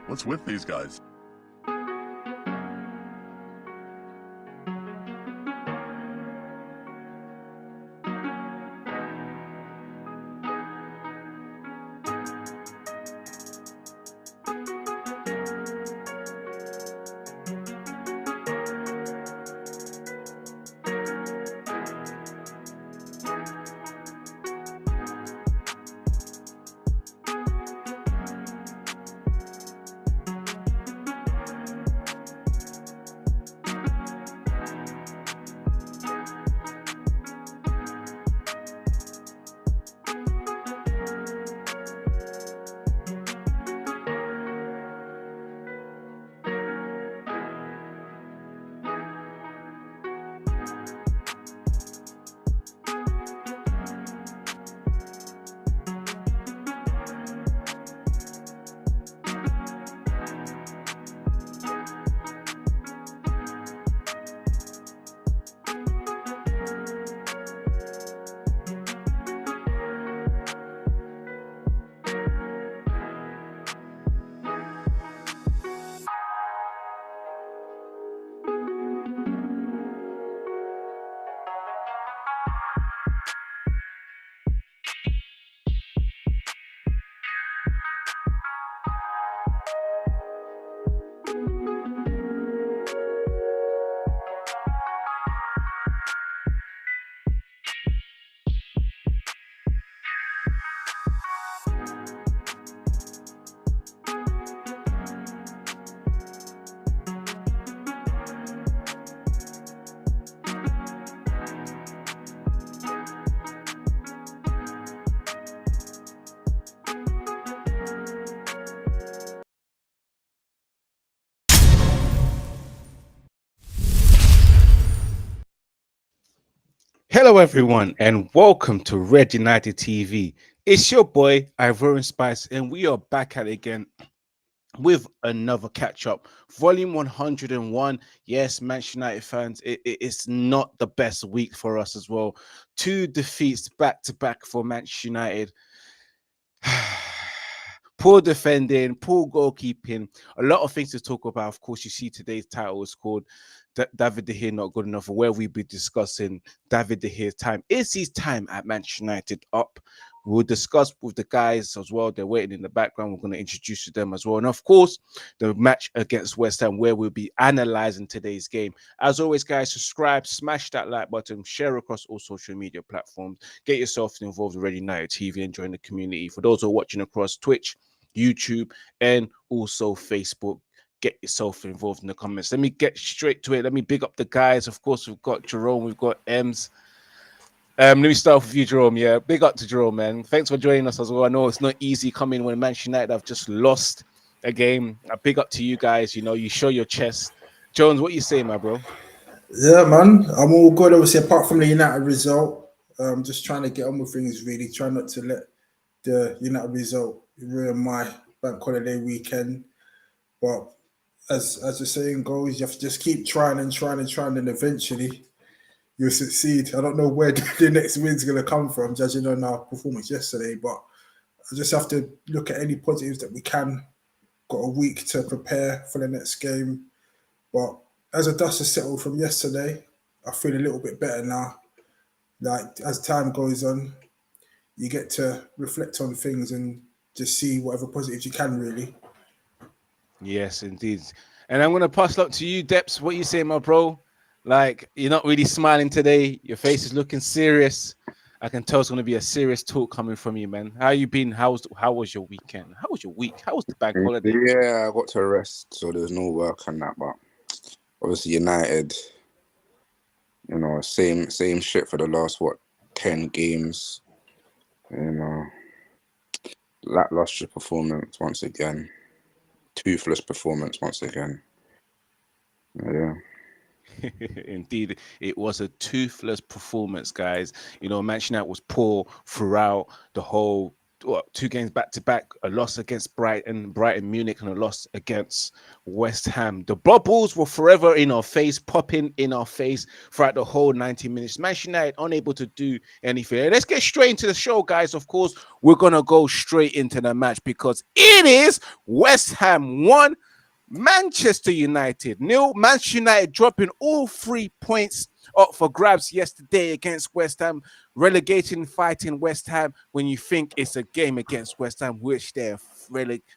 What's with these guys? Hello, everyone, and welcome to Red United TV. It's your boy, Ivorian Spice, and we are back at it again with another catch up. Volume 101. Yes, Manchester United fans, it's not the best week for us as well. 2 defeats back to back for Manchester United. Poor defending, poor goalkeeping, a lot of things to talk about. Of course, you see today's title is called David De Gea Not Good Enough, where we'll be discussing David De Gea's time. Is his time at Manchester United up? We'll discuss with the guys as well. They're waiting in the background. We're going to introduce you to them as well. And of course, the match against West Ham, where we'll be analyzing today's game. As always, guys, subscribe, smash that like button, share across all social media platforms. Get yourself involved with Red United TV and join the community. For those who are watching across Twitch, YouTube, and also Facebook, get yourself involved in the comments. Let me get straight to it. Let me big up the guys. Of course, we've got Jerome, we've got Ems. Let me start with you, Jerome. Yeah, big up to Jerome, man. Thanks for joining us as well. I know it's not easy coming when Manchester United have just lost a game. A big up to you guys. You know, you show your chest. Jones, what you say, my bro? Yeah, man, I'm all good. Obviously, apart from the United result, just trying to get on with things. Really, try not to let the United result ruin my bank holiday weekend. But as the saying goes, you have to just keep trying and trying and trying, and eventually you'll succeed. I don't know where the next win's going to come from, judging on our performance yesterday, but I just have to look at any positives that we can. Got a week to prepare for the next game, but as the dust has settled from yesterday, I feel a little bit better now. Like as time goes on, you get to reflect on things and just see whatever positives you can, really. Yes, indeed. And I'm gonna pass it up to you, Deps. What you say, my bro? Like you're not really smiling today. Your face is looking serious. I can tell it's gonna be a serious talk coming from you, man. How you been? How was your weekend? How was your week? How was the bank holiday? Yeah, I got to rest, so there's no work and that. But obviously, United, same shit for the last 10 games. You know, lackluster performance once again, toothless performance once again. Yeah. Indeed, it was a toothless performance, guys. You know, Manchester United was poor throughout the whole 2 games back to back, a loss against Brighton Munich, and a loss against West Ham. The bubbles were forever in our face, popping in our face throughout the whole 90 minutes. Manchester United unable to do anything. Let's get straight into the show, guys. Of course, we're gonna go straight into the match because it is West Ham 1, Manchester United 0. Manchester United dropping all 3 points up for grabs yesterday against West Ham, relegating, fighting West Ham when you think it's a game against West Ham, which they're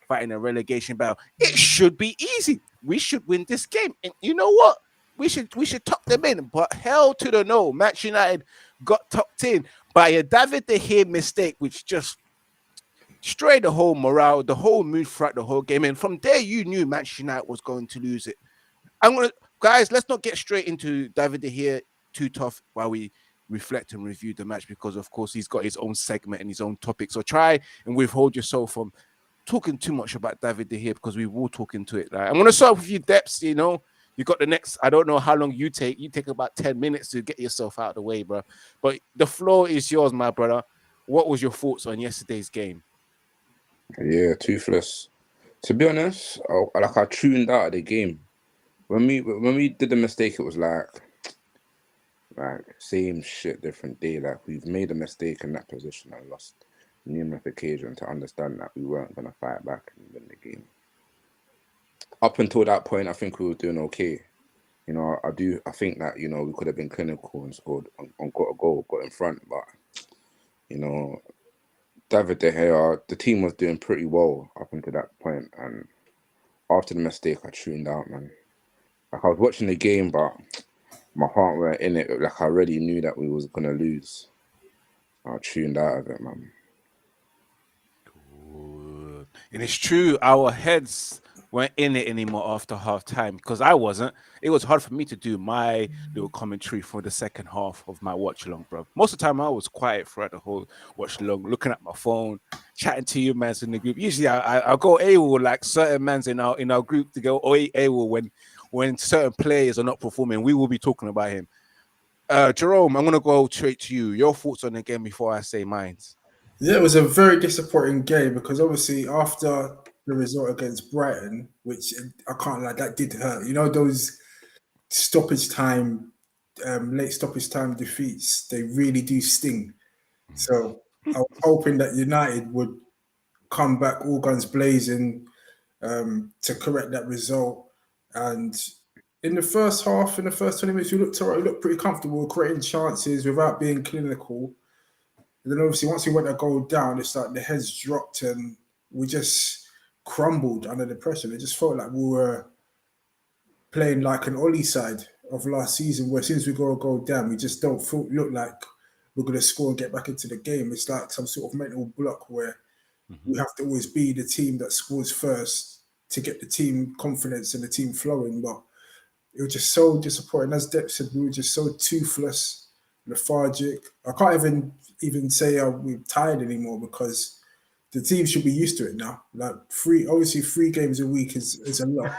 fighting a relegation battle. It should be easy. We should win this game. And you know what? We should tuck them in. But hell to the no. Manchester United got tucked in by a David De Gea mistake, which just straight the whole morale, the whole mood throughout the whole game. And from there, you knew Manchester United was going to lose it. Guys, let's not get straight into David De Gea too tough while we reflect and review the match, because of course he's got his own segment and his own topic. So try and withhold yourself from talking too much about David De Gea, because we will talk into it. Right? I'm going to start with you, Depths. You know, you got the next, I don't know how long you take. You take about 10 minutes to get yourself out of the way, bro. But the floor is yours, my brother. What was your thoughts on yesterday's game? Yeah, toothless. To be honest, I tuned out of the game. When we did the mistake, it was like same shit, different day. Like, we've made a mistake in that position and lost numerous occasions to understand that we weren't gonna fight back and win the game. Up until that point, I think we were doing okay. You know, I think that, you know, we could have been clinical and scored and got a goal, got in front, but you know, David De Gea, the team was doing pretty well up until that point, and after the mistake, I tuned out, man. Like, I was watching the game, but my heart weren't in it. Like, I already knew that we was gonna lose. I tuned out of it, man. Good. And it's true, our heads weren't in it anymore after half time, because I wasn't. It was hard for me to do my little commentary for the second half of my watch along, bro. Most of the time I was quiet throughout the whole watch along, looking at my phone, chatting to you mans in the group. Usually I go AWOL, like certain mans in our group to go AWOL when certain players are not performing. We will be talking about him. Jerome, I'm gonna go straight to you. Your thoughts on the game before I say mine. Yeah, it was a very disappointing game because obviously after the result against Brighton, which I can't lie, that did hurt. You know, those stoppage time, late stoppage time defeats, they really do sting. So I was hoping that United would come back all guns blazing to correct that result. And in the first half, in the first 20 minutes, we looked pretty comfortable, creating chances without being clinical. And then obviously once we went a goal down, it's like the heads dropped and we just crumbled under the pressure. It just felt like we were playing like an Ollie side of last season, where as soon as we go a goal down, we just don't look like we're going to score and get back into the game. It's like some sort of mental block where we have to always be the team that scores first to get the team confidence and the team flowing. But it was just so disappointing. As Depp said, we were just so toothless, lethargic. I can't even say we're tired anymore, because the team should be used to it now. Like, obviously 3 games a week is a lot,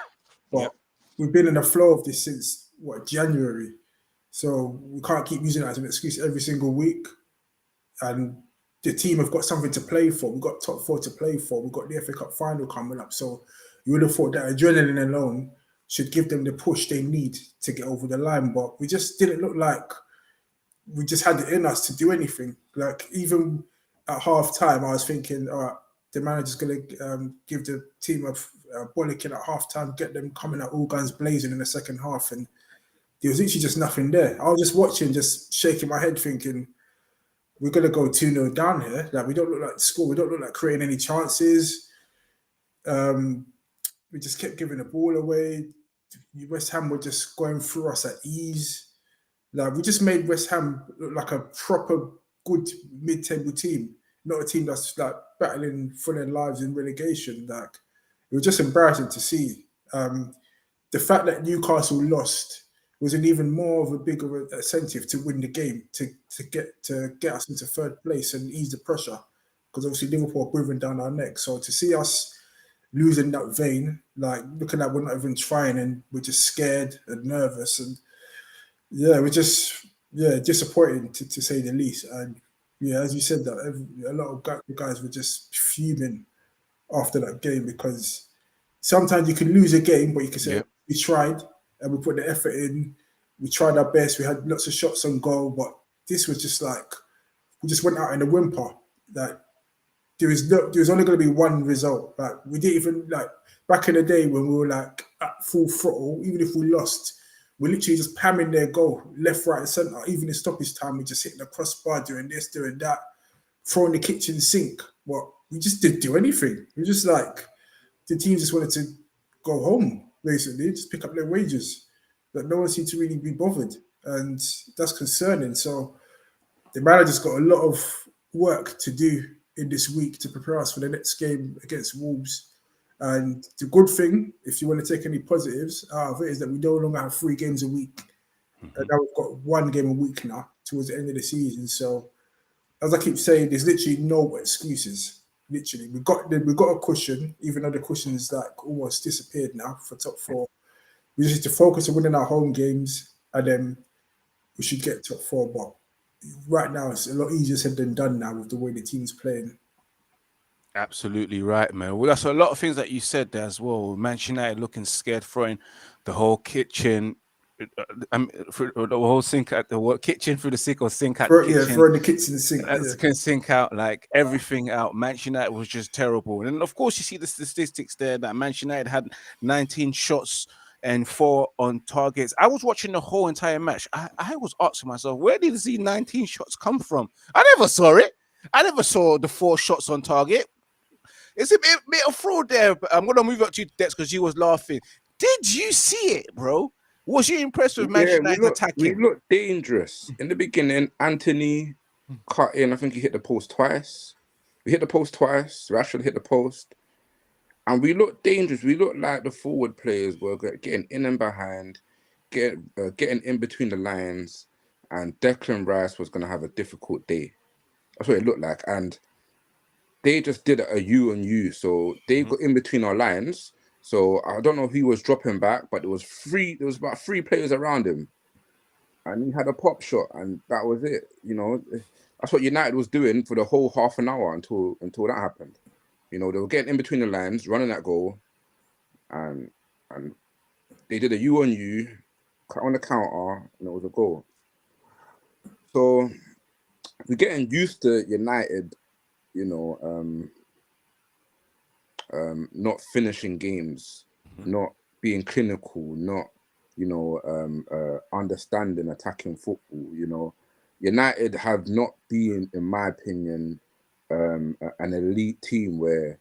but we've been in the flow of this since January, so we can't keep using it as an excuse every single week. And the team have got something to play for. We've got top 4 to play for. We've got the FA Cup final coming up, so you would have thought that adrenaline alone should give them the push they need to get over the line. But we just didn't look like we just had it in us to do anything. Like, even at half time, I was thinking, all right, the manager's going to give the team a bollocking at half time, get them coming out all guns blazing in the second half. And there was literally just nothing there. I was just watching, just shaking my head, thinking, we're going to go 2-0 down here. Like, we don't look like score. We don't look like creating any chances. We just kept giving the ball away. West Ham were just going through us at ease. Like, we just made West Ham look like a proper good mid-table team, not a team that's like battling for their lives in relegation. Like, it was just embarrassing to see. The fact that Newcastle lost was an even more of a bigger incentive to win the game, to get us into third place and ease the pressure, because obviously Liverpool are breathing down our neck. So to see us losing that vein, like looking like we're not even trying and we're just scared and nervous, and we're just disappointing to say the least. And Yeah, as you said, that a lot of guys were just fuming after that game because sometimes you can lose a game, but you can say Yeah. we tried and we put the effort in. We tried our best. We had lots of shots on goal, but this was just like we just went out in a whimper. Like there was only going to be one result. Like we didn't even like back in the day when we were like at full throttle. Even if we lost, we literally just pamming their goal left, right, and centre. Even in stoppage time, we just hitting the crossbar, doing this, doing that, throwing the kitchen sink. But we just didn't do anything. We just like the team just wanted to go home, basically, just pick up their wages. But no one seemed to really be bothered. And that's concerning. So the manager's got a lot of work to do in this week to prepare us for the next game against Wolves. And the good thing, if you want to take any positives out of it, is that we no longer have 3 games a week. And now we've got 1 game a week now towards the end of the season. So, as I keep saying, there's literally no excuses. Literally, we got a cushion, even though the cushion is like almost disappeared now for top 4. We just need to focus on winning our home games, and then we should get top 4. But right now, it's a lot easier said than done now with the way the team's playing. Absolutely right, man. Well, that's a lot of things that you said there as well. Manchester United looking scared, throwing the whole kitchen, the whole sink at the kitchen through the sink or sink at the kitchen. Throwing the kitchen sink. Can sink out, like everything out. Manchester United was just terrible. And of course, you see the statistics there that Manchester United had 19 shots and 4 on targets. I was watching the whole entire match. I was asking myself, where did these 19 shots come from? I never saw it. I never saw the 4 shots on target. It's a bit of fraud there. But I'm going to move up to you, Dex, because you was laughing. Did you see it, bro? Was you impressed with Manchester United attacking? We looked dangerous. In the beginning, Anthony cut in. I think he hit the post twice. We hit the post twice. Rashford hit the post. And we looked dangerous. We looked like the forward players were getting in and behind, getting in between the lines. And Declan Rice was going to have a difficult day. That's what it looked like. And they just did a U and U. So they got in between our lines. So I don't know if he was dropping back, but there was about 3 players around him. And he had a pop shot, and that was it. You know, that's what United was doing for the whole half an hour until that happened. You know, they were getting in between the lines, running that goal, and they did a U on U on the counter, and it was a goal. So we're getting used to United, you know, not finishing games, not being clinical, not, you know, understanding attacking football. You know, United have not been, in my opinion, an elite team where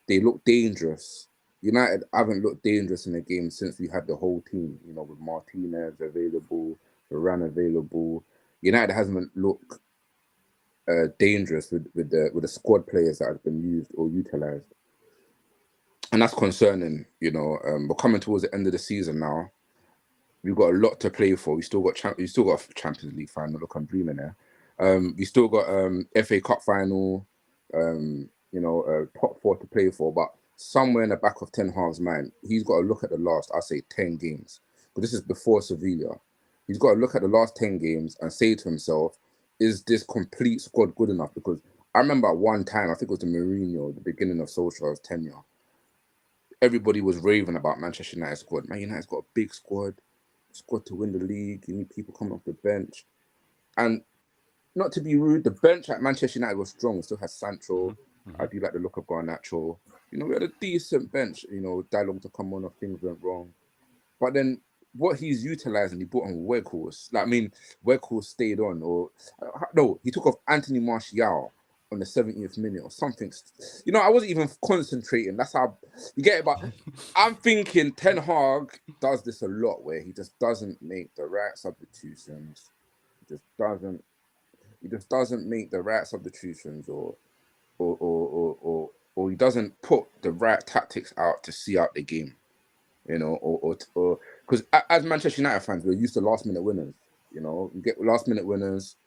they look dangerous. United haven't looked dangerous in a game since we had the whole team, you know, with Martinez available, Varane available. United hasn't looked dangerous with the squad players that have been used or utilized. And that's concerning, you know. We're coming towards the end of the season now. We've got a lot to play for. We still got Champions League final. Look, I'm dreaming there. We still got FA Cup final. You know, top 4 to play for. But somewhere in the back of Ten Hag's mind, he's got to look at the last, I'll say, 10 games. But this is before Sevilla. He's got to look at the last 10 games and say to himself, is this complete squad good enough? Because I remember at one time, I think it was the Mourinho, the beginning of Solskjaer's tenure, everybody was raving about Manchester United squad. Man United's got a big squad to win the league. You need people coming off the bench. And not to be rude, the bench at Manchester United was strong. We still had Sancho. I do like the look of Garnacho. You know, we had a decent bench. You know, Dialogue to come on if things went wrong. But then what he's utilising, he brought on Weghorst. Like, I mean, Weghorst stayed on. Or no, he took off Anthony Martial on the 70th minute or something. You know, I wasn't even concentrating. That's how you get it. But I'm thinking Ten Hag does this a lot where he just doesn't make the right substitutions. He just doesn't make the right substitutions or he doesn't put the right tactics out to see out the game. You know, or because as Manchester United fans, we're used to last minute winners. You know, we get last minute winners.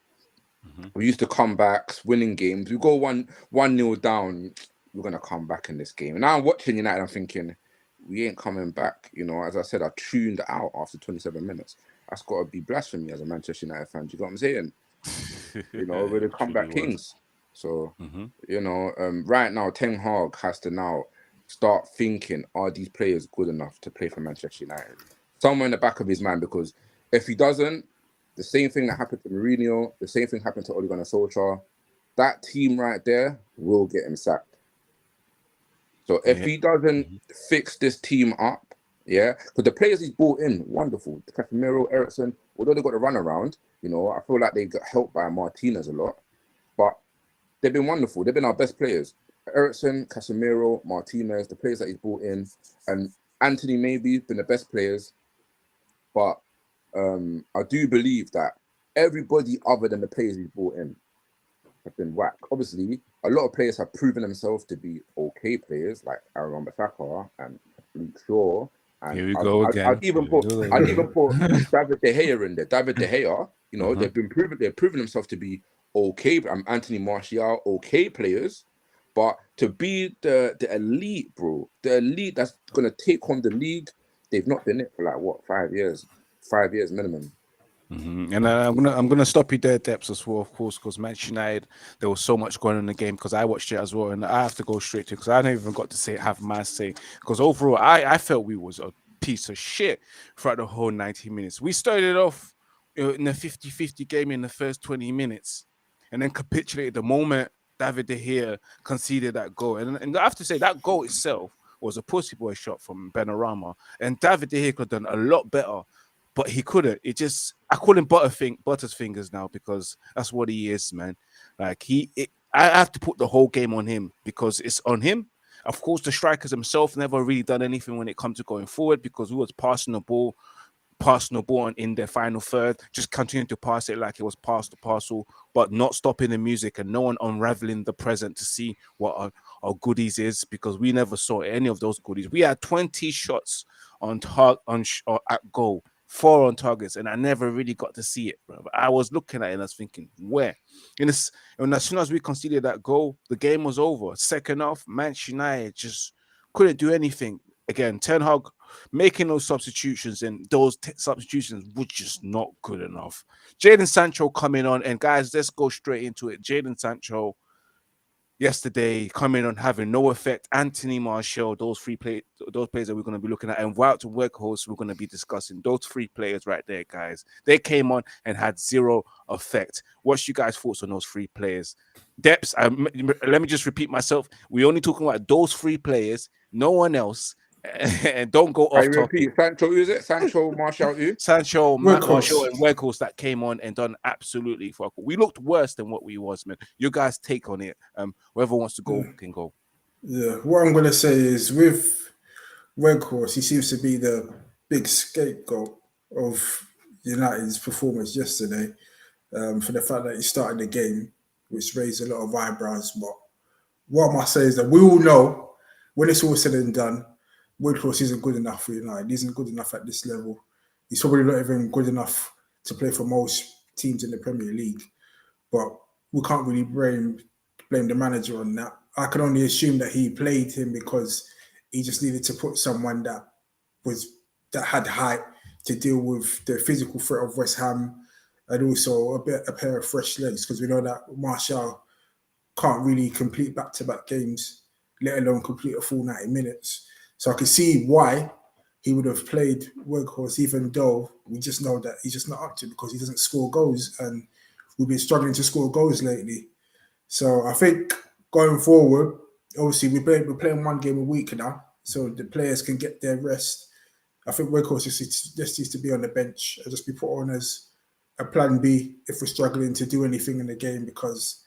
We used to comebacks, winning games. We go 1-0 down, we're gonna come back in this game. And now I'm watching United, I'm thinking, we ain't coming back. You know, as I said, I tuned out after 27 minutes. That's got to be blasphemy as a Manchester United fan. Do you know what I'm saying? You know, we're the comeback kings. So, you know, right now, Ten Hag has to now start thinking, are these players good enough to play for Manchester United? Somewhere in the back of his mind, because if he doesn't, the same thing that happened to Mourinho, the same thing happened to Ole Gunnar Solskjaer, that team right there will get him sacked. So if he doesn't fix this team up, because the players he's brought in, wonderful. Casemiro, Ericsson, although they got to run around, you know, I feel like they got helped by Martinez a lot, but they've been wonderful. They've been our best players. Ericsson, Casemiro, Martinez, the players that he's brought in, and Anthony maybe been the best players, but I do believe that everybody other than the players he's brought in have been whack. Obviously, a lot of players have proven themselves to be okay players, like Aaron Wan-Bissaka and Luke Shaw. And here we go again. I'd even put David De Gea in there. David De Gea, you know, they've proven themselves to be okay. Anthony Martial, okay players, but to be the elite, bro, the elite that's gonna take on the league, they've not been it for like what 5 years, 5 years minimum. And I'm gonna stop you there, Depths, as well, of course, because Manchester United, there was so much going on in the game, because I watched it as well, and I have to go straight to, because I don't even got to have my say, because overall I felt we was a piece of shit throughout the whole 90 minutes. We started off in a 50-50 game in the first 20 minutes, and then capitulated the moment David De Gea conceded that goal, and I have to say that goal itself was a pussy boy shot from Benrahma, and David De Gea could have done a lot better. But he couldn't. I call him Butter's fingers now, because that's what he is, man. Like I have to put the whole game on him, because it's on him. Of course, the strikers himself never really done anything when it comes to going forward, because we was passing the ball in their final third, just continuing to pass it like it was past the parcel, but not stopping the music and no one unraveling the present to see what our goodies is, because we never saw any of those goodies. We had 20 shots at goal. 4 on targets, and I never really got to see it, bro. I was looking at it and I was thinking, where? And as soon as we conceded that goal, the game was over. Second half, Manchester United just couldn't do anything. Again, Ten Hag making those substitutions, and those substitutions were just not good enough. Jadon Sancho coming on, and guys, let's go straight into it. Jadon Sancho yesterday coming on, having no effect. Anthony Martial, those players that we're going to be looking at, and Wout and Weghorst, we're going to be discussing. Those 3 players right there, guys. They came on and had 0 effect. What's you guys' thoughts on those 3 players? Depths, let me just repeat myself. We're only talking about those 3 players, no one else. And don't go off topic. Sancho, who is it? Sancho, Martial, who? Sancho, Martial, and Weghorst that came on and done absolutely fuck. We looked worse than what we was, man. You guys take on it. Whoever wants to go can go. Yeah, what I'm gonna say is with Weghorst, he seems to be the big scapegoat of United's performance yesterday, for the fact that he started the game, which raised a lot of eyebrows. But what I must say is that we all know when it's all said and done, Weghorst isn't good enough for United. He isn't good enough at this level. He's probably not even good enough to play for most teams in the Premier League. But we can't really blame the manager on that. I can only assume that he played him because he just needed to put someone that had height to deal with the physical threat of West Ham, and also a pair of fresh legs, because we know that Martial can't really complete back-to-back games, let alone complete a full 90 minutes. So I can see why he would have played Weghorst, even though we just know that he's just not up to it, because he doesn't score goals, and we've been struggling to score goals lately. So I think going forward, obviously we're playing 1 game a week now, so the players can get their rest. I think Weghorst just needs to be on the bench and just be put on as a plan B if we're struggling to do anything in the game, because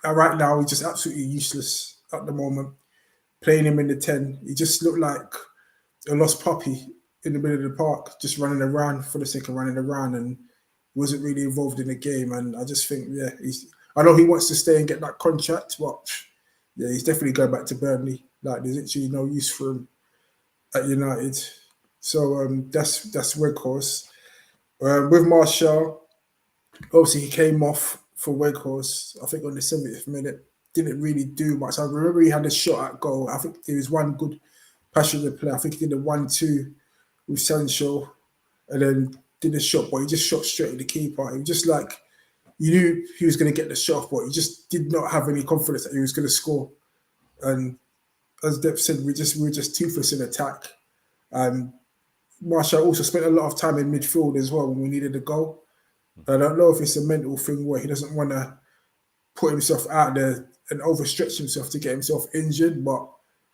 right now he's just absolutely useless at the moment. Playing him in the 10, he just looked like a lost puppy in the middle of the park, just running around for the sake of running around, and wasn't really involved in the game. And I just think, I know he wants to stay and get that contract, but he's definitely going back to Burnley. Like, there's actually no use for him at United. So that's Weghorst. With Martial, obviously he came off for Weghorst, I think on the 70th minute. Didn't really do much. I remember he had a shot at goal. I think there was one good passionate play. I think he did a 1-2 with Sancho, and then did a shot, but he just shot straight at the keeper. He was just like you knew he was going to get the shot, but he just did not have any confidence that he was going to score. And as Depp said, we were just toothless in attack. And Martial also spent a lot of time in midfield as well when we needed a goal. I don't know if it's a mental thing where he doesn't want to put himself out there and overstretch himself to get himself injured, but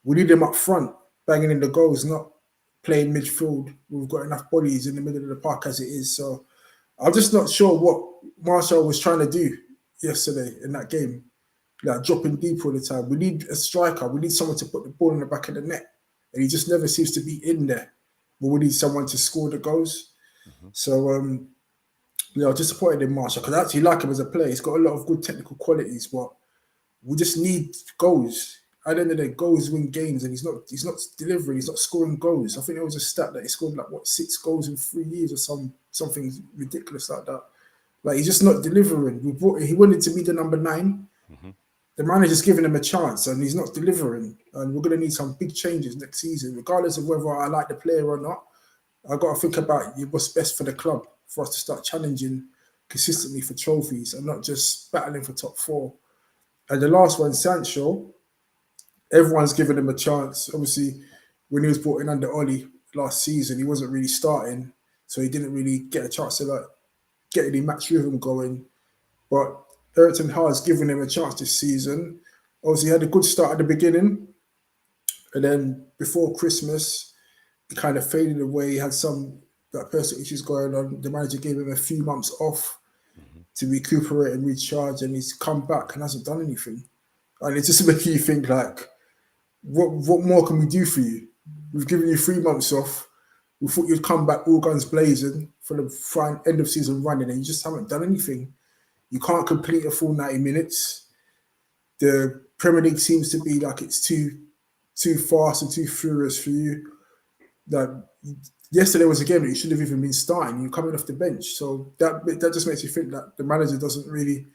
we need him up front, banging in the goals, not playing midfield. We've got enough bodies in the middle of the park as it is. So I'm just not sure what Martial was trying to do yesterday in that game, like dropping deep all the time. We need a striker. We need someone to put the ball in the back of the net. And he just never seems to be in there. But we need someone to score the goals. So, disappointed in Martial because I actually like him as a player. He's got a lot of good technical qualities, but we just need goals. At the end of the day, goals win games, and he's not delivering. He's not scoring goals. I think there was a stat that he scored 6 goals in 3 years or something ridiculous like that. Like he's just not delivering. He wanted to be the number 9. The manager's giving him a chance, and he's not delivering. And we're going to need some big changes next season, regardless of whether I like the player or not. I've got to think about what's best for the club for us to start challenging consistently for trophies and not just battling for top 4. And the last one, Sancho, everyone's given him a chance. Obviously, when he was brought in under Oli last season, he wasn't really starting, so he didn't really get a chance to get any match rhythm going. But Everton has given him a chance this season. Obviously, he had a good start at the beginning, and then before Christmas, he kind of faded away. He had some personal issues going on. The manager gave him a few months off to recuperate and recharge, and he's come back and hasn't done anything. And it's just making you think what more can we do for you? We've given you 3 months off. We thought you'd come back all guns blazing for the end of season running, and you just haven't done anything. You can't complete a full 90 minutes. The Premier League seems to be like it's too fast and too furious for you. Yesterday was a game that you should have even been starting. You're coming off the bench, so that just makes you think that the manager doesn't really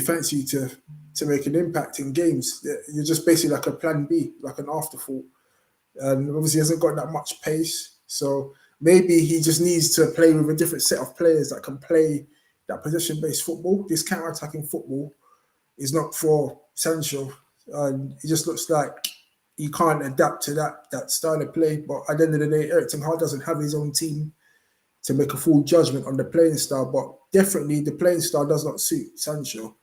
fancy you to make an impact in games. You're just basically like a plan B, like an afterthought. And obviously, he hasn't got that much pace, so maybe he just needs to play with a different set of players that can play that possession-based football. This counter-attacking football is not for Sancho. He just looks like he can't adapt to that style of play. But at the end of the day, Erik ten Hag doesn't have his own team to make a full judgment on the playing style. But definitely, the playing style does not suit Sancho,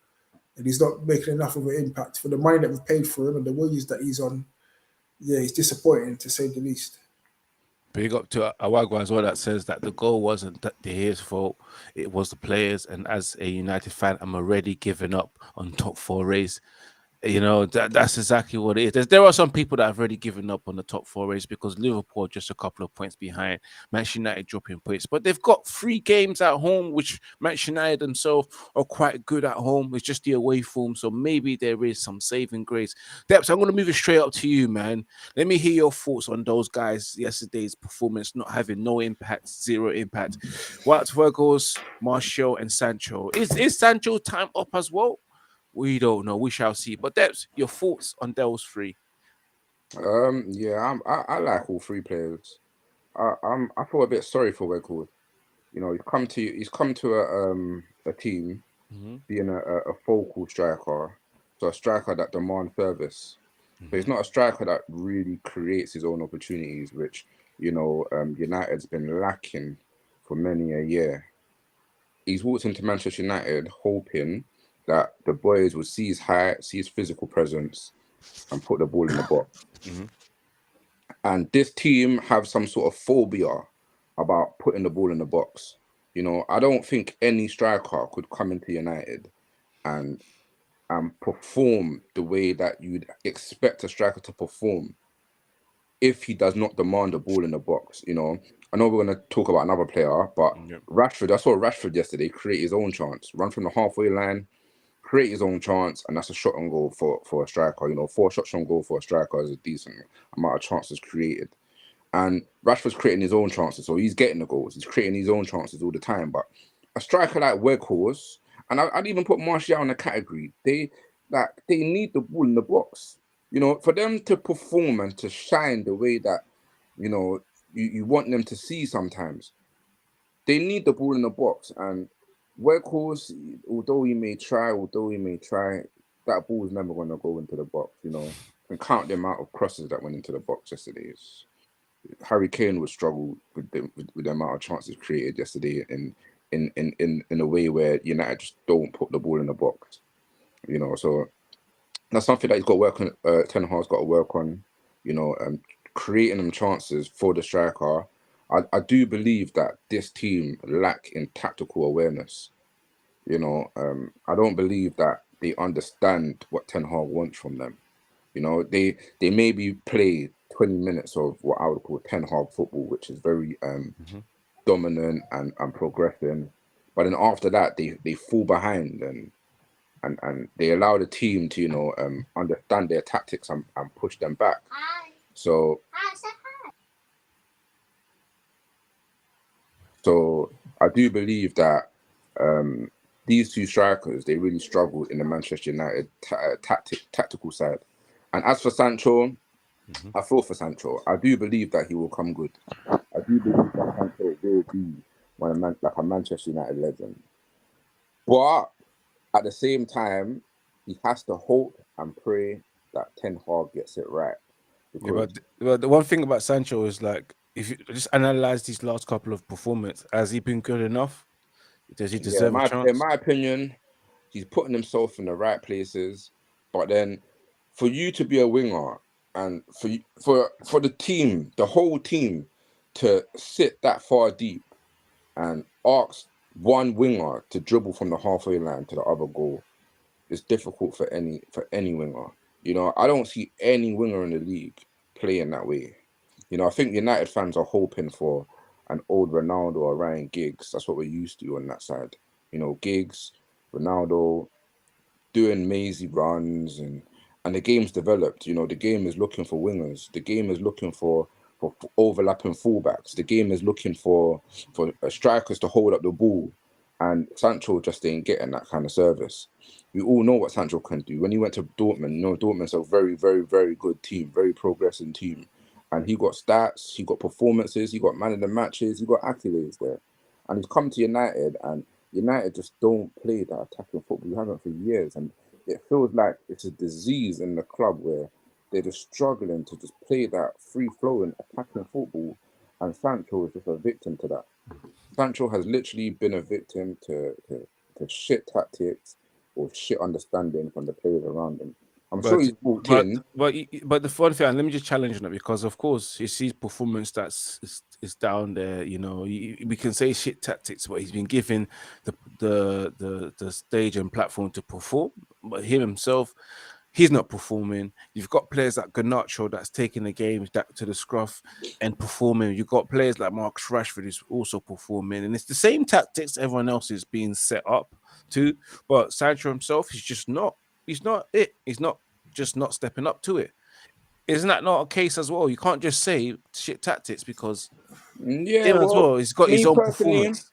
and he's not making enough of an impact for the money that we've paid for him and the wages that he's on. Yeah, it's disappointing to say the least. Big up to Awagwa as well, that says that the goal wasn't De Gea's fault, it was the players. And as a United fan, I'm already giving up on top 4 race. You know, that's exactly what it is. There are some people that have already given up on the top 4 race because Liverpool are just a couple of points behind. Manchester United dropping points, but they've got 3 games at home, which Manchester United themselves are quite good at home. It's just the away form, so maybe there is some saving grace. Debs, I'm going to move it straight up to you, man. Let me hear your thoughts on those guys yesterday's performance, not having no impact, 0 impact. Wout Weghorst, Martial, and Sancho. Is Sancho time up as well? We don't know. We shall see. But Debs, your thoughts on those 3? I like all 3 players. I feel a bit sorry for Weghorst. You know, he's come to a team being a focal striker, so a striker that demands service. But he's not a striker that really creates his own opportunities, which United's been lacking for many a year. He's walked into Manchester United hoping that the boys would see his height, see his physical presence, and put the ball in the box. And this team have some sort of phobia about putting the ball in the box. You know, I don't think any striker could come into United and perform the way that you'd expect a striker to perform if he does not demand the ball in the box. You know, I know we're going to talk about another player, but Rashford, I saw Rashford yesterday create his own chance, run from the halfway line, create his own chance, and that's a shot on goal for a striker. You know, 4 shots on goal for a striker is a decent amount of chances created. And Rashford's creating his own chances, so he's getting the goals. He's creating his own chances all the time. But a striker like Weghorst, and I'd even put Martial in the category, they need the ball in the box. You know, for them to perform and to shine the way that, you know, you want them to see sometimes, they need the ball in the box. And Workhorse, although he may try, that ball is never going to go into the box, you know. And count the amount of crosses that went into the box yesterday. Harry Kane would struggle with the amount of chances created yesterday in a way where United just don't put the ball in the box, you know. So that's something that he's got to work on. Ten Hag's got to work on, you know, creating them chances for the striker. I do believe that this team lack in tactical awareness. You know, I don't believe that they understand what Ten Hag wants from them. You know, they maybe play 20 minutes of what I would call Ten Hag football, which is very dominant and progressing. But then after that, they fall behind and they allow the team to, you know, understand their tactics and push them back. So I do believe that these two strikers, they really struggled in the Manchester United tactical side. And as for Sancho, I feel for Sancho. I do believe that he will come good. I do believe that Sancho will be like a Manchester United legend. But at the same time, he has to hope and pray that Ten Hag gets it right. But the one thing about Sancho is, like, if you just analyze these last couple of performances, has he been good enough? Does he deserve a chance? In my opinion, he's putting himself in the right places. But then, for you to be a winger and for the team, the whole team, to sit that far deep and ask one winger to dribble from the halfway line to the other goal, is difficult for any winger. You know, I don't see any winger in the league playing that way. You know, I think United fans are hoping for an old Ronaldo or Ryan Giggs. That's what we're used to on that side. You know, Giggs, Ronaldo, doing mazy runs, and the game's developed. You know, the game is looking for wingers. The game is looking for overlapping fullbacks. The game is looking for strikers to hold up the ball. And Sancho just ain't getting that kind of service. We all know what Sancho can do. When he went to Dortmund, you know, Dortmund's a very, very, very good team, very progressing team. And he got stats, he got performances, he got man of the matches, he got accolades there. And he's come to United, and United just don't play that attacking football. We haven't for years. And it feels like it's a disease in the club where they're just struggling to just play that free-flowing attacking football. And Sancho is just a victim to that. Sancho has literally been a victim to shit tactics or shit understanding from the players around him. I'm sure he's walked in. But the funny thing, and let me just challenge on it, because of course his performance is down there. You know, we can say shit tactics, but he's been given the stage and platform to perform. But him himself, he's not performing. You've got players like Garnacho that's taking the game back to the scruff and performing. You've got players like Marcus Rashford who's also performing, and it's the same tactics everyone else is being set up to. But Sancho himself, he's not just not stepping up to it. Isn't that not a case as well? You can't just say shit tactics, because him as well, he's got his own performance.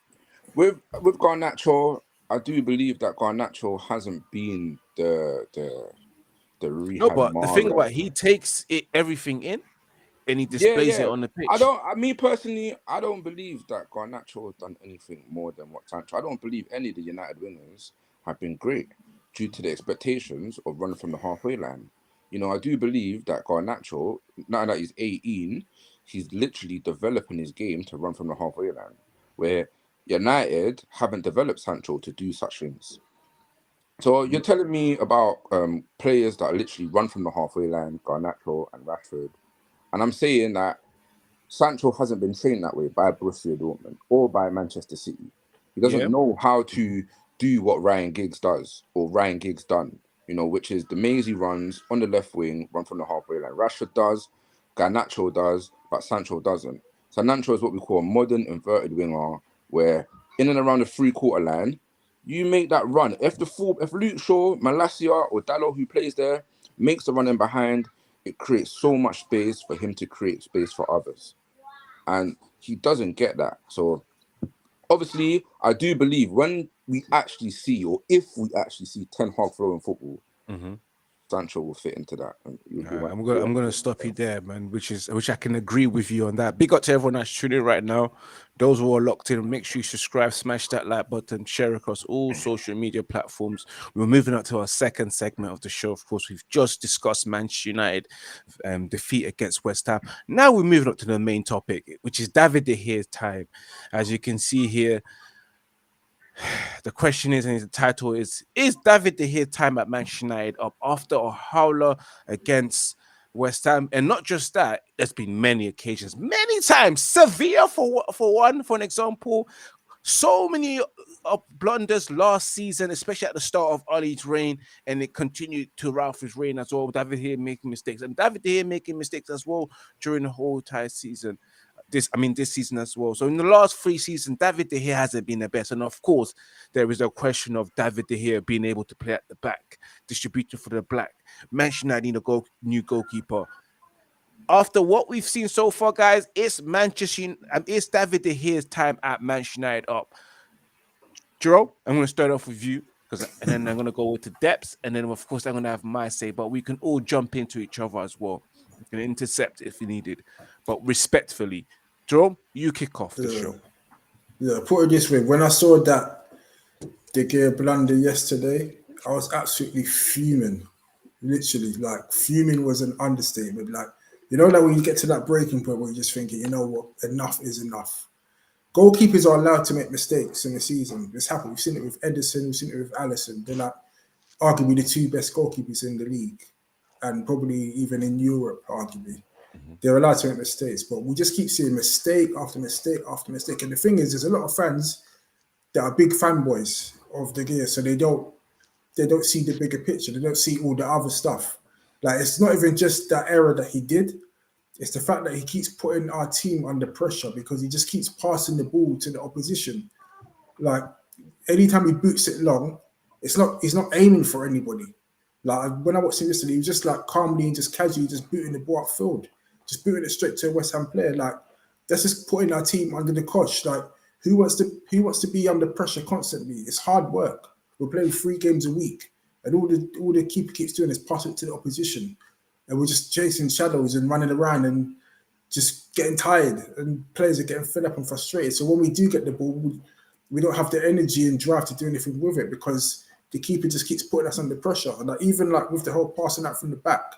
With Garnacho, I do believe that Garnacho hasn't been the rehab. No, but the thing about, he takes everything in and he displays it on the pitch. Me personally, I don't believe that Garnacho has done anything more than what Sancho. I don't believe any of the United wingers have been great due to the expectations of running from the halfway line. You know, I do believe that Garnacho, now that he's 18, he's literally developing his game to run from the halfway line, where United haven't developed Sancho to do such things. So you're telling me about players that literally run from the halfway line, Garnacho and Rashford, and I'm saying that Sancho hasn't been trained that way by Borussia Dortmund or by Manchester City. He doesn't know how to do what Ryan Giggs does, or Ryan Giggs done, you know, which is the mazy runs on the left wing, run from the halfway line. Rashford does, Garnacho does, but Sancho doesn't. So Sancho is what we call a modern inverted winger, where in and around the 3-quarter line, you make that run. If Luke Shaw, Malacia, or Dalot, who plays there, makes the run in behind, it creates so much space for him to create space for others. And he doesn't get that. So obviously, I do believe when we actually see, or if we actually see Ten Hag flowing football, Sancho will fit into that. And I'm gonna stop you there, man. Which I can agree with you on that. Big up to everyone that's tuning in right now. Those who are locked in, make sure you subscribe, smash that like button, share across all social media platforms. We're moving up to our second segment of the show. Of course, we've just discussed Manchester United defeat against West Ham. Now we're moving up to the main topic, which is David De Gea's time. As you can see here, the question is, and the title is David De Gea time at Manchester United up after a howler against West Ham? And not just that, there's been many occasions, many times. Sevilla for an example. So many blunders last season, especially at the start of Ollie's reign, and it continued to Ralph's reign as well. David De Gea making mistakes, and David De Gea making mistakes as well during the whole entire season. This season as well. So in the last 3 seasons, David De Gea hasn't been the best. And of course, there is a question of David De Gea being able to play at the back, distributor for the black. Manchester United need a new goalkeeper. After what we've seen so far, guys, it's David De Gea's time at Manchester United up. Jerome, I'm going to start off with you, and then I'm going to go into depths, and then of course I'm going to have my say, but we can all jump into each other as well. We can intercept if needed, but respectfully. Jerome, you kick off the show. Yeah, put it this way. When I saw that De Gea blunder yesterday, I was absolutely fuming. Literally, like, fuming was an understatement. Like, like when you get to that breaking point where you're just thinking, you know what, enough is enough. Goalkeepers are allowed to make mistakes in the season. It's happened. We've seen it with Ederson, we've seen it with Alisson. They're like arguably the 2 best goalkeepers in the league, and probably even in Europe, arguably. They're allowed to make mistakes, but we just keep seeing mistake after mistake after mistake. And the thing is, there's a lot of fans that are big fanboys of De Gea, so they don't see the bigger picture. They don't see all the other stuff. Like, it's not even just that error that he did. It's the fact that he keeps putting our team under pressure because he just keeps passing the ball to the opposition. Like, anytime he boots it long, he's not aiming for anybody. Like, when I watched him yesterday, he was just like calmly and just casually just booting the ball upfield, just booting it straight to a West Ham player. Like, that's just putting our team under the cosh. Like, who wants to be under pressure constantly? It's hard work. We're playing 3 games a week, and all the keeper keeps doing is pass it to the opposition, and we're just chasing shadows and running around and just getting tired, and players are getting fed up and frustrated. So when we do get the ball, we don't have the energy and drive to do anything with it because the keeper just keeps putting us under pressure. And like, even like with the whole passing out from the back,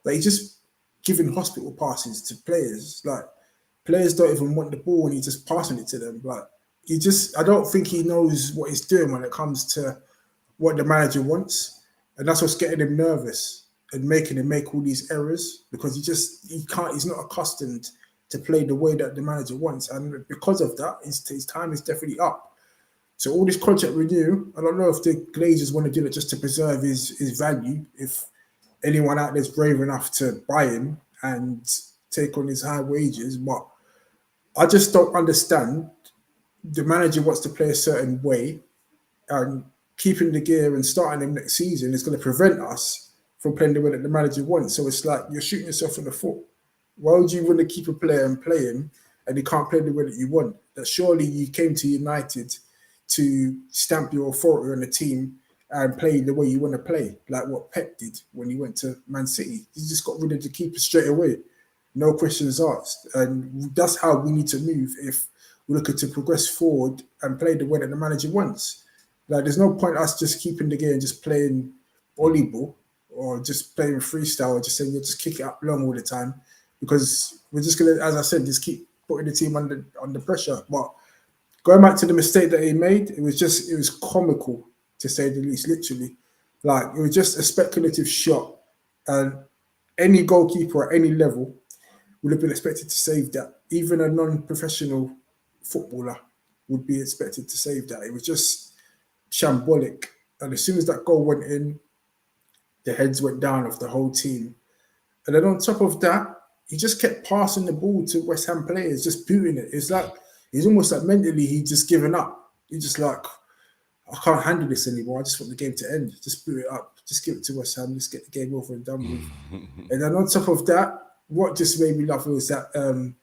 like, he's just giving hospital passes to players. Like, players don't even want the ball and he's just passing it to them. Like, I don't think he knows what he's doing when it comes to what the manager wants. And that's what's getting him nervous and making him make all these errors, because he's not accustomed to play the way that the manager wants. And because of that, his time is definitely up. So all this contract renew, I don't know if the Glazers want to do it just to preserve his value, if anyone out there is brave enough to buy him and take on his high wages. But I just don't understand. The manager wants to play a certain way, and keeping De Gea and starting him next season is going to prevent us from playing the way that the manager wants. So it's like you're shooting yourself in the foot. Why would you want to keep a player and play him and he can't play the way that you want? That surely you came to United to stamp your authority on the team and play the way you want to play, like what Pep did when he went to Man City. He just got rid of the keeper straight away, no questions asked. And that's how we need to move if we're looking to progress forward and play the way that the manager wants. Like, there's no point us just keeping the game and just playing volleyball or just playing freestyle or just saying you'll just kick it up long all the time, because we're just going to, as I said, just keep putting the team under pressure. But going back to the mistake that he made, it was comical, to say the least, literally. Like, it was just a speculative shot, and any goalkeeper at any level would have been expected to save that. Even a non-professional footballer would be expected to save that. It was just shambolic. And as soon as that goal went in, the heads went down of the whole team. And then on top of that, he just kept passing the ball to West Ham players, just booting it. It's like, he's almost like mentally he'd just given up. He's just like, I can't handle this anymore. I just want the game to end. Just boot it up. Just give it to West Ham. Just get the game over and done with. And then on top of that, what just made me laugh was that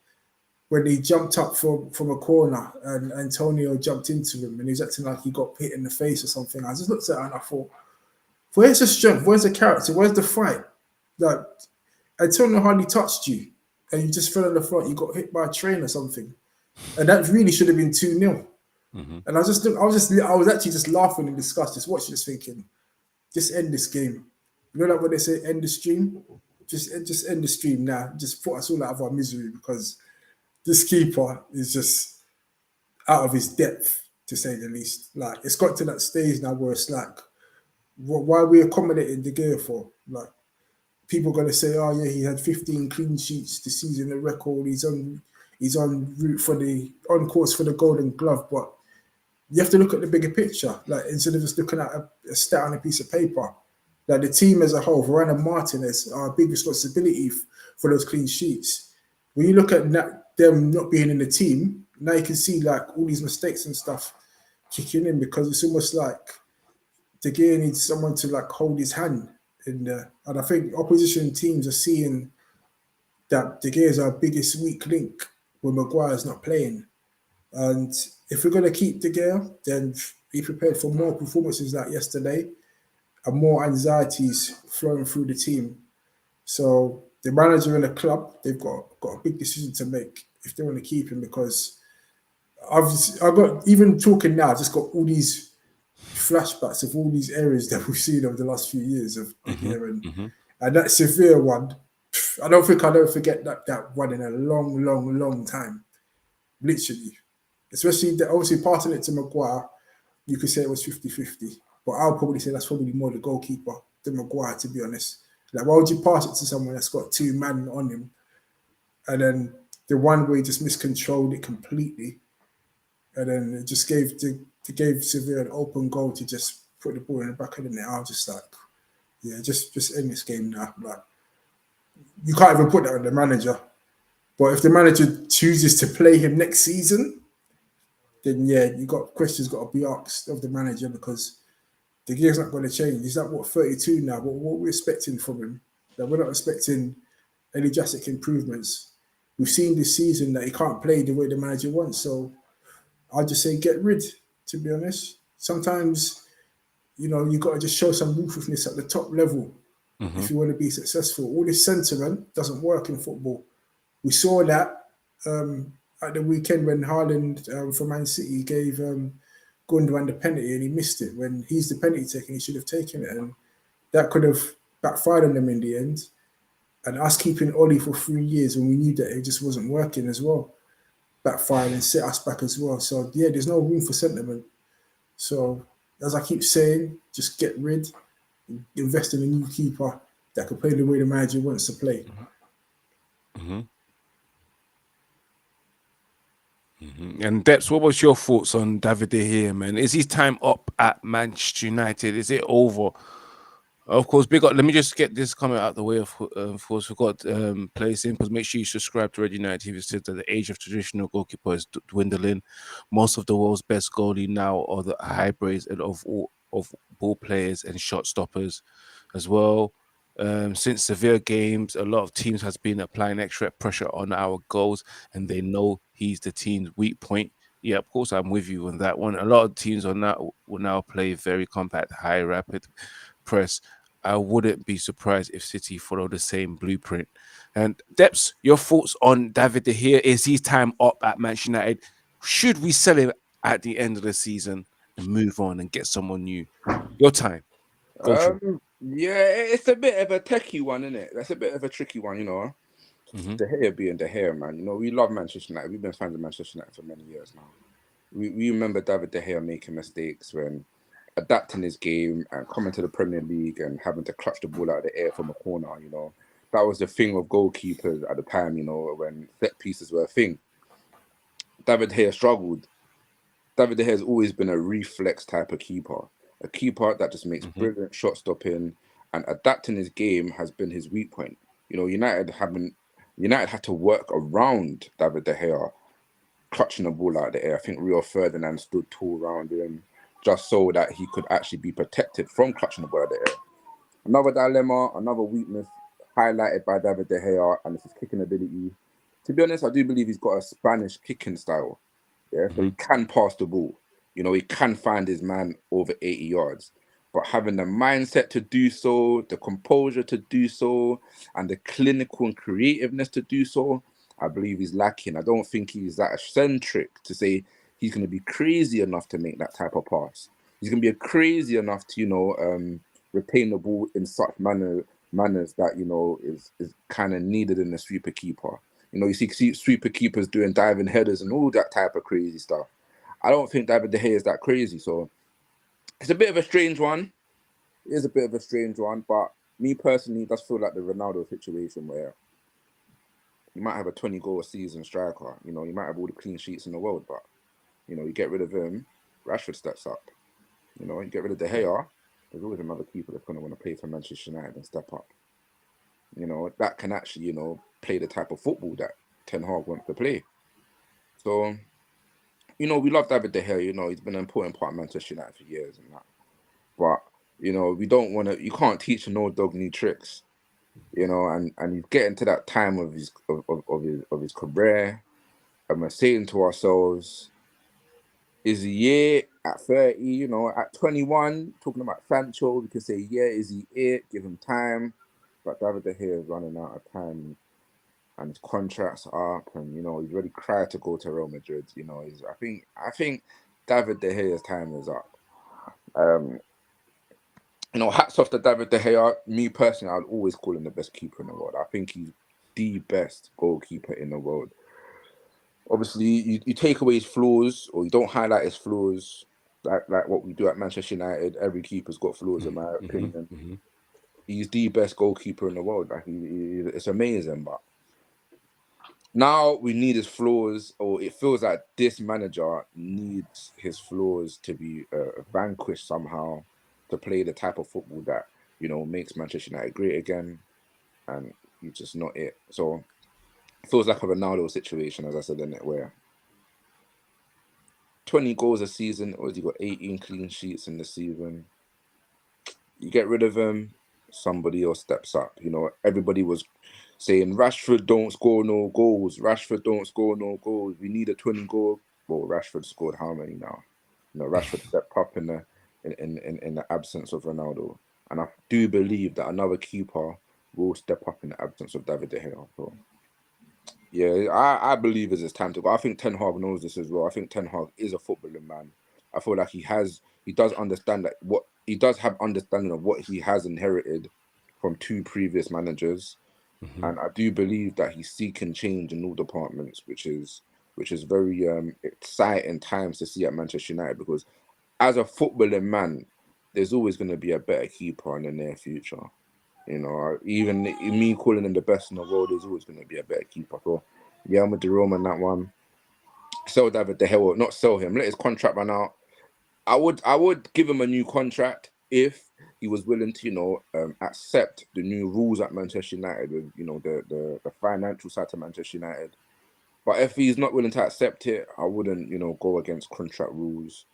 when he jumped up from a corner and Antonio jumped into him and he was acting like he got hit in the face or something. I just looked at it and I thought, Where's the strength? Where's the character? Where's the fight? Like, Antonio hardly touched you, and you just fell on the front. You got hit by a train or something, and that really should have been 2-0. And I was actually just laughing in disgust, just watching, just thinking, just end this game. You know, like when they say end the stream, just end the stream now. Just put us all out of our misery, because this keeper is just out of his depth, to say the least. Like, it's got to that stage now where it's like, why are we accommodating De Gea for? Like, people are going to say, oh yeah, he had 15 clean sheets this season, a record. He's on course for the Golden Glove. But you have to look at the bigger picture. Like, instead of just looking at a stat on a piece of paper, like, the team as a whole, Varane and Martinez are a big responsibility for those clean sheets. When you look at them not being in the team, now you can see like all these mistakes and stuff kicking in, because it's almost like De Gea needs someone to like hold his hand in there. And I think opposition teams are seeing that De Gea is our biggest weak link when Maguire's not playing. And if we're going to keep De Gea, then be prepared for more performances like yesterday and more anxieties flowing through the team. So the manager and the club, they've got a big decision to make if they want to keep him, because I've got, even talking now, I've just got all these flashbacks of all these areas that we've seen over the last few years of De Gea, and that severe one. I don't think I'll ever forget that one in a long time. Literally. Especially, obviously, passing it to Maguire, you could say it was 50-50. But I'll probably say that's probably more the goalkeeper than Maguire, to be honest. Like, why would you pass it to someone that's got 2 men on him? And then the one where he just miscontrolled it completely. And then it just gave Sevilla an open goal to just put the ball in the back of the net. I was just like, yeah, just end this game now. Like, you can't even put that on the manager. But if the manager chooses to play him next season, then yeah, questions got to be asked of the manager, because the gear's not going to change. He's like, 32 now? What we're expecting from him? That we're not expecting any drastic improvements. We've seen this season that he can't play the way the manager wants. So I'll just say get rid, to be honest. Sometimes, you got to just show some ruthlessness at the top level if you want to be successful. All this sentiment doesn't work in football. We saw that at the weekend when Haaland for Man City gave Gundogan the penalty and he missed it. When he's the penalty taker, he should have taken it. And that could have backfired on them in the end. And us keeping Ollie for 3 years when we knew that it just wasn't working as well, backfired and set us back as well. So yeah, there's no room for sentiment. So as I keep saying, just get rid, invest in a new keeper that can play the way the manager wants to play. And Deps, what was your thoughts on David De Gea, man? Is his time up at Manchester United? Is it over? Of course, let me just get this comment out the way. Of course, we've got play simple. Make sure you subscribe to Red United TV. Said that the age of traditional goalkeeper is dwindling. Most of the world's best goalie now are the hybrids of ball players and shot stoppers as well. Since severe games, a lot of teams has been applying extra pressure on our goals, and they know he's the team's weak point. Yeah, of course, I'm with you on that one. A lot of teams will now play very compact, high, rapid press. I wouldn't be surprised if City follow the same blueprint. And Deps, your thoughts on David De Gea? Is his time up at Manchester United? Should we sell him at the end of the season and move on and get someone new? Your time. Yeah, it's a bit of a techie one, isn't it? That's a bit of a tricky one, De Gea being De Gea, man. We love Manchester United. We've been fans of Manchester United for many years now. We remember David De Gea making mistakes when adapting his game and coming to the Premier League and having to clutch the ball out of the air from a corner, That was the thing of goalkeepers at the time, when set pieces were a thing. David De Gea struggled. David De Gea has always been a reflex type of keeper. A keeper that just makes brilliant shot stopping, and adapting his game has been his weak point. United had to work around David De Gea clutching the ball out of the air. I think Rio Ferdinand stood tall around him just so that he could actually be protected from clutching the ball out of the air. Another dilemma, another weakness highlighted by David De Gea, and it's his kicking ability. To be honest, I do believe he's got a Spanish kicking style. Yeah, so he can pass the ball. He can find his man over 80 yards. but having the mindset to do so, the composure to do so, and the clinical and creativeness to do so, I believe he's lacking. I don't think he's that eccentric to say he's going to be crazy enough to make that type of pass. He's going to be crazy enough to, retain the ball in such manners that, is kind of needed in a sweeper keeper. You see sweeper keepers doing diving headers and all that type of crazy stuff. I don't think David De Gea is that crazy. So it's a bit of a strange one. It is a bit of a strange one, but me personally, it does feel like the Ronaldo situation where you might have a 20-goal a season striker. You might have all the clean sheets in the world, but, you get rid of him, Rashford steps up. You get rid of De Gea, there's always another keeper that's going to want to play for Manchester United and step up. That can actually, play the type of football that Ten Hag wants to play. So, we love David De Gea. He's been an important part of Manchester United for years and that. But, we don't want to, you can't teach an old dog new tricks, and he's getting to that time of his career, and we're saying to ourselves, is he it at 30, at 21, talking about Sancho, we can say, yeah, is he it? Give him time. But David De Gea is running out of time and his contract's up, and he's already cried to go to Real Madrid. I think David De Gea's time is up. Hats off to David De Gea. Me personally, I'd always call him the best keeper in the world. I think he's the best goalkeeper in the world. Obviously, you take away his flaws, or you don't highlight his flaws, like what we do at Manchester United. Every keeper's got flaws, in my opinion. He's the best goalkeeper in the world. Like it's amazing, but now we need his flaws, or it feels like this manager needs his flaws to be vanquished somehow to play the type of football that makes Manchester United great again, and he's just not it. So it feels like a Ronaldo situation, as I said in it, where 20 goals a season, or he got 18 clean sheets in the season. You get rid of him, somebody else steps up. Everybody was saying Rashford don't score no goals. Rashford don't score no goals. We need a 20-goal. Well, Rashford scored how many now? Rashford stepped up in the absence of Ronaldo, and I do believe that another keeper will step up in the absence of David De Gea. So, yeah, I believe it's his time to go. I think Ten Hag knows this as well. I think Ten Hag is a footballing man. I feel like he does understand that he does have understanding of what he has inherited from two previous managers. And I do believe that he's seeking change in all departments, which is very exciting times to see at Manchester United, because as a footballing man, there's always going to be a better keeper in the near future. Even me calling him the best in the world, there's always going to be a better keeper. So, yeah, I'm with Jerome on that one. Sell David De Gea, not sell him. Let his contract run out. I would give him a new contract if he was willing to, accept the new rules at Manchester United with, the financial side to Manchester United. But if he's not willing to accept it, I wouldn't, go against contract rules.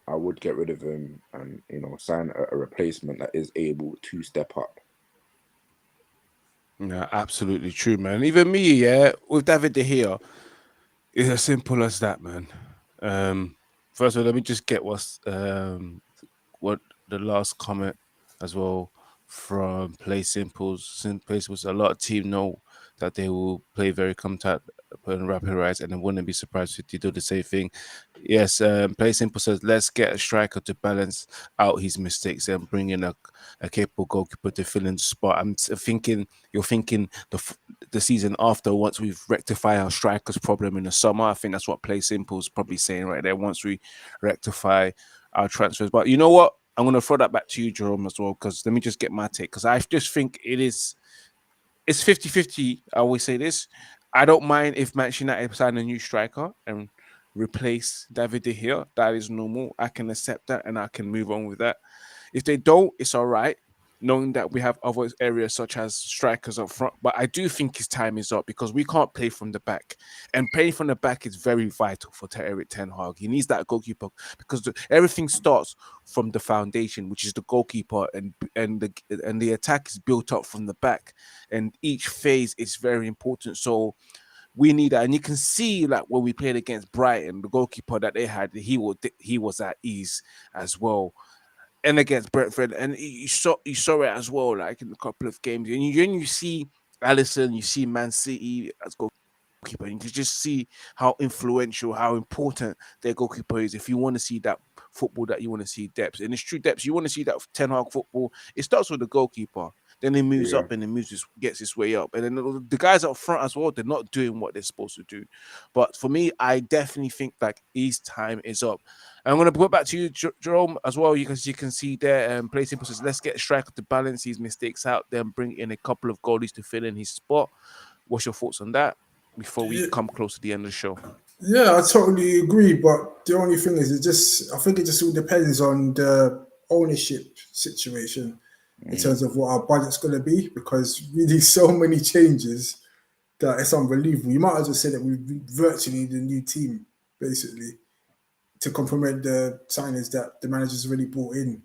I would get rid of him and, sign a replacement that is able to step up. Yeah, absolutely true, man. Even me, yeah, with David De Gea, it's as simple as that, man. First of all, let me just get what the last comment as well from Play Simples. Play Simples, a lot of teams know that they will play very compact and rapid rise, and I wouldn't be surprised if they do the same thing. Yes, Play Simple says, let's get a striker to balance out his mistakes and bring in a capable goalkeeper to fill in the spot. I'm thinking you're thinking the season after, once we've rectified our strikers problem in the summer. I think that's what Play Simple is probably saying right there, once we rectify our transfers. But you know what? I'm going to throw that back to you, Jerome, as well, because let me just get my take, because I just think it's 50-50. I always say this. I don't mind if Manchester United sign a new striker and replace David De Gea. That is normal. I can accept that and I can move on with that. If they don't, it's all right, knowing that we have other areas such as strikers up front. But I do think his time is up, because we can't play from the back. And playing from the back is very vital for Eric Ten Hag. He needs that goalkeeper, because everything starts from the foundation, which is the goalkeeper, and the attack is built up from the back. And each phase is very important. So we need that. And you can see, like, when we played against Brighton, the goalkeeper that they had, he was at ease as well. and against Brentford, and you saw it as well, like in a couple of games. And you see Alisson, you see Man City as goalkeeper, and you can just see how influential, how important their goalkeeper is. If you want to see that football, that you want to see depth, and it's true depth. You want to see that Ten Hag football. It starts with the goalkeeper. Then he moves up and then gets his way up. And then the guys up front as well, they're not doing what they're supposed to do. But for me, I definitely think like his time is up. And I'm going to go back to you, Jerome, as well. You can see there, Play Simple says, let's get a striker to balance his mistakes out, then bring in a couple of goalies to fill in his spot. What's your thoughts on that before we come close to the end of the show? Yeah, I totally agree. But the only thing is, I think it just all depends on the ownership situation in terms of what our budget's going to be, because we need so many changes that it's unbelievable. You might as well say that we virtually need a new team, basically, to complement the signings that the manager's already brought in.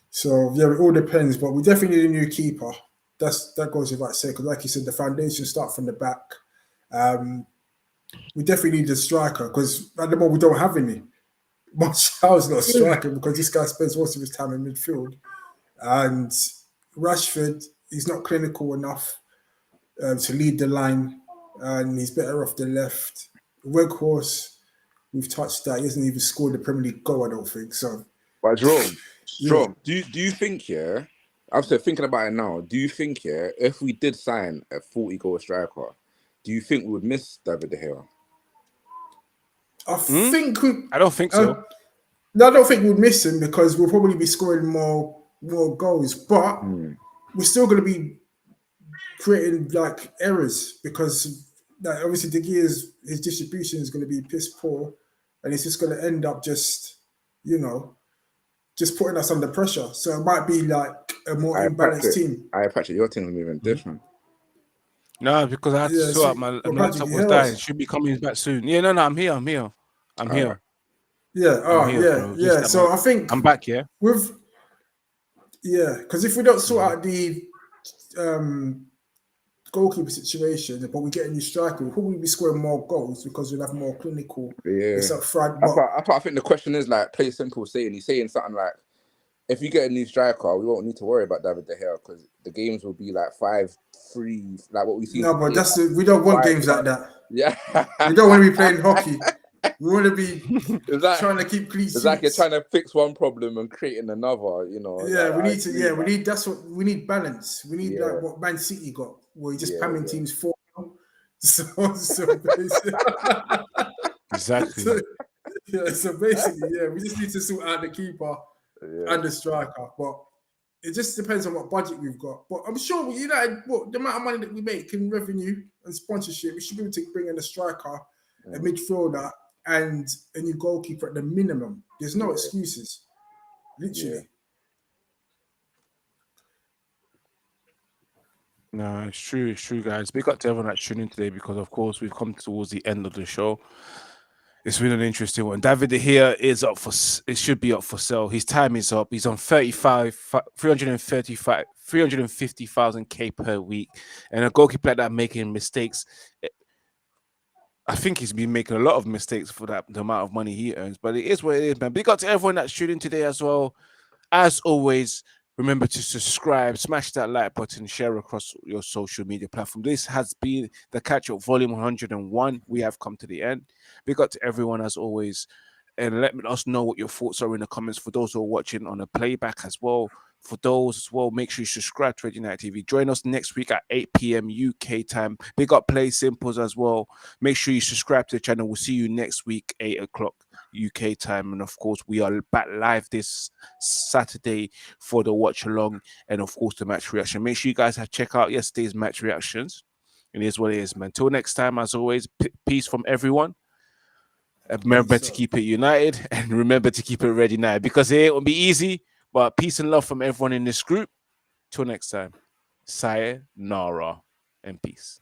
So, yeah, it all depends. But we definitely need a new keeper. That goes without saying, because like you said, the foundation start from the back. We definitely need a striker, because at the moment we don't have any. Martial's not a striker because this guy spends most of his time in midfield. And Rashford, he's not clinical enough to lead the line, and he's better off the left. Weghorst, we've touched that. He hasn't even scored the Premier League goal, I don't think. So, but Jerome, do you think, after thinking about it now, do you think, if we did sign a 40-goal striker, do you think we would miss David De Gea? I don't think so. No, I don't think we'd miss him, because we'll probably be scoring more goals, but we're still going to be creating like errors, because like, obviously De Gea's his distribution is going to be piss poor, and it's just going to end up just putting us under pressure. So it might be like a more imbalanced team. Patrick, your team is moving different. No, because I had to sort out my laptop was dying. Should be coming back soon. Yeah, no, I'm here. I'm here. Yeah. So I think I'm back. Yeah, because if we don't sort out the goalkeeper situation, but we get a new striker, we'll probably be scoring more goals because we'll have more clinical. It's up front. I think the question is like, Play Simple he's saying something like, if you get a new striker, we won't need to worry about David De Gea, because the games will be like 5-3, like what we see. No, but we don't want games like that. Yeah, we don't want to be playing hockey. We want to be trying to keep clean sheets. It's like you're trying to fix one problem and creating another. Yeah, like, we need. That's what we need. Balance. We need like what Man City got, where you just pamming teams 4. So basically, exactly. So basically, we just need to sort out the keeper and the striker, but it just depends on what budget we've got. But I'm sure the amount of money that we make in revenue and sponsorship, we should be able to bring in a striker, a midfielder, and a new goalkeeper at the minimum. There's no excuses, literally. No, it's true, guys. Big up to everyone that's tuning in today, because of course we've come towards the end of the show. It's been an interesting one. David De Gea is up for. It should be up for sale. His time is up. He's on 350,000 K per week, and a goalkeeper like that making mistakes. I think he's been making a lot of mistakes for the amount of money he earns. But it is what it is, man. Big up to everyone that's tuning in today as well. As always, remember to subscribe, smash that like button, share across your social media platform. This has been the Catch Up Volume 101. We have come to the end. Big up to everyone as always. And let us know what your thoughts are in the comments. For those who are watching on a playback as well, for those as well, make sure you subscribe to Red United TV. Join us next week at 8 p.m. UK time. Big up Play Simples as well. Make sure you subscribe to the channel. We'll see you next week, 8 o'clock UK time. And of course, we are back live this Saturday for the watch along and of course the match reaction. Make sure you guys check out yesterday's match reactions. It is what it is, man. Until next time, as always, peace from everyone. Remember to keep it united and remember to keep it Red United, because it won't be easy, but peace and love from everyone in this group. Till next time, sayonara and peace.